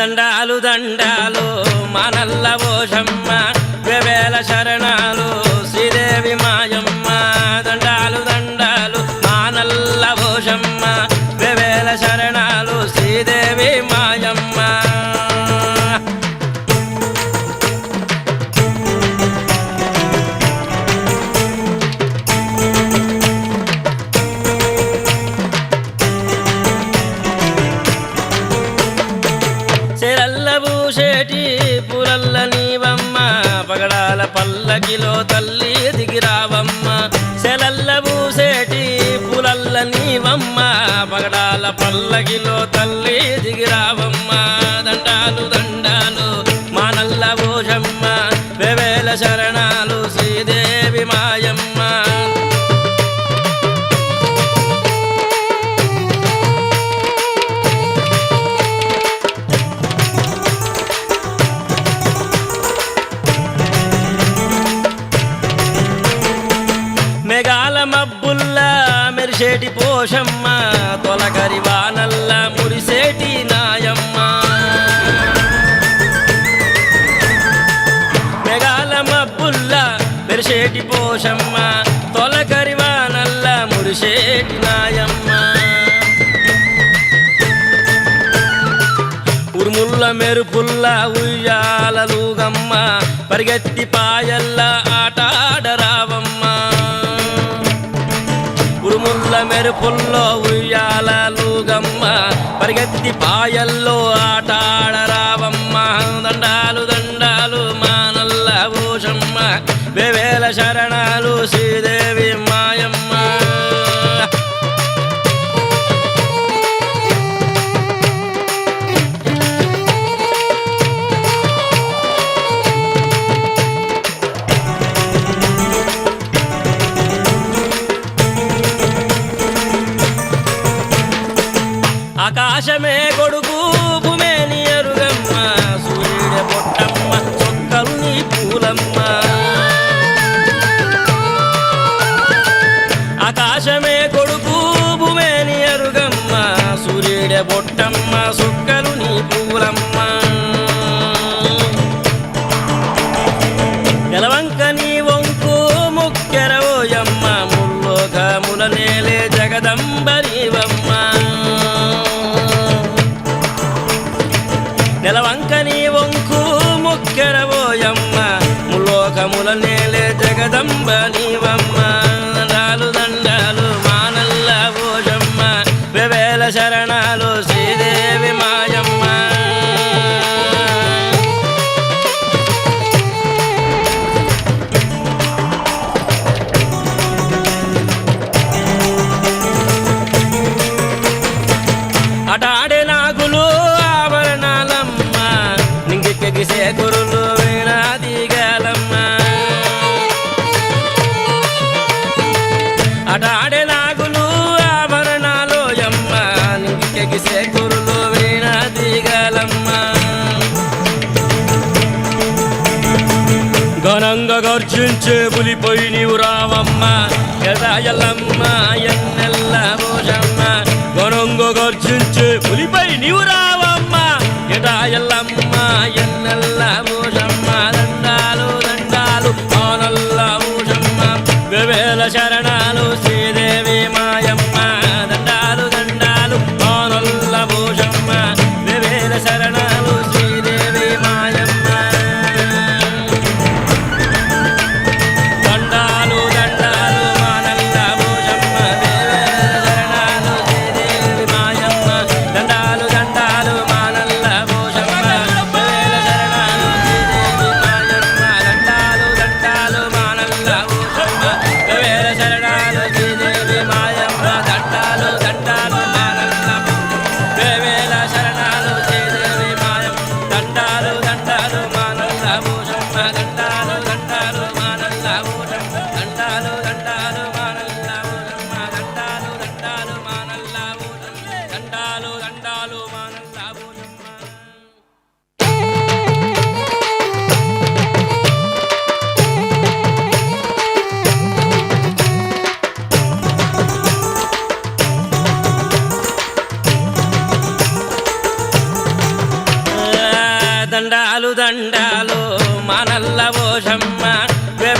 దండాలు దండాలు మానల్ల పోషమ్మ వేవేల శరణాలు శ్రీదేవి మాయమ్మ దండాలు దండాలు మానల్ల పోషమ్మ వేవేల శరణాలు శ్రీదేవి మాయమ్మ పూసేటి పూలల్ల నీవమ్మ పగడాల పల్లకిలో తల్లి దిగిరావమ్మ సెలల్ల పూసేటి పూలల్ల నీవమ్మ పగడాల పల్లకిలో తల్లి దిగిరావమ్మ దండాలు దండాలు మానల్ల పోషమ్మ వేవేల శరణాలు శ్రీదేవి మాయమ్మ మేఘాల మబ్బుల్లా మెరిసేటి పోషమ్మ తొలకరి వానల్ల మురిసేటి నాయమ్మ మేఘాల మబ్బుల్లా మెరిసేటి పోషమ్మ తొలకరి వానల్ల మురిసేటి నాయమ్మ ఉరుముల్ల మెరుపుల్ల ఉయ్యాలలుగమ్మ పరిగెత్తి పాయల్ల ఆటాడరావమ్మ ఉరుముల్ల మెరుపుల్లో ఉయ్యాలలుగమ్మ పరిగెత్తి పాయల్లో ఆటాడరావమ్మ దండాలు దండాలు మానల్ల పోషమ్మ వేవేల శరణాలు శ్రీదేవి మాయమ్మ ఆకాశమే కొడుకు భూమేని ఎరుగమ్మ సూర్యుడే పొట్టమ్మ చొక్కలు నీ పూలమ్మ ఆకాశమే కొడుకు భూమేని ఎరుగమ్మ సూర్యుడే పొట్టమ్మ చొక్కలు నీ పూలమ్మ నెలవంక నీ వంకు ముక్కెరవోయమ్మ ముల్లోకముల నేలే జగదంబ నీవమ్మ నెలవంక నీ వంకు ముక్కెరవోయమ్మ ముల్లోకముల నేలే జగదంబ నీవమ్మ దండాలు దండాలు మానల్ల పోషమ్మ వేవేల శరణాలు శ్రీదేవి మాయమ్మ అటాడే నాగులు ఆభరణాలమ్మ నింగిసే గురులు వీణాదిగలమ్మ అటాడే నాగులు ఆభరణాలు యమ్మ నింగిసే గురులు వీణాదిగలమ్మ ఘనంగా గర్జించే పులిపోయి నీవు రావమ్మ ఎదాయల్లమ్మ ఎన్నెల్ల పోషమ్మ ఘనంగా గర్జించే పులిపై నీవు రావమ్మ ఎదాయల్లమ్మ ఎన్నెల్ల పోషమ్మ దండాలు దండాలు ఆనల్ల పోషమ్మ వేవేల శరణాలు శ్రీదేవి మాయమ్మ దండాలు దండాలు ఆనల్ల పోషమ్మ వేవేల శరణాలు శ్రీదేవి మాయమ్మ దండాలు దండాలు మానల్ల పోషమ్మ వేవేల శరణాలు శ్రీదేవి మాయమ్మ దండాలు దండాలు దండాలు దండాలు మా నల్ల పోషమ్మ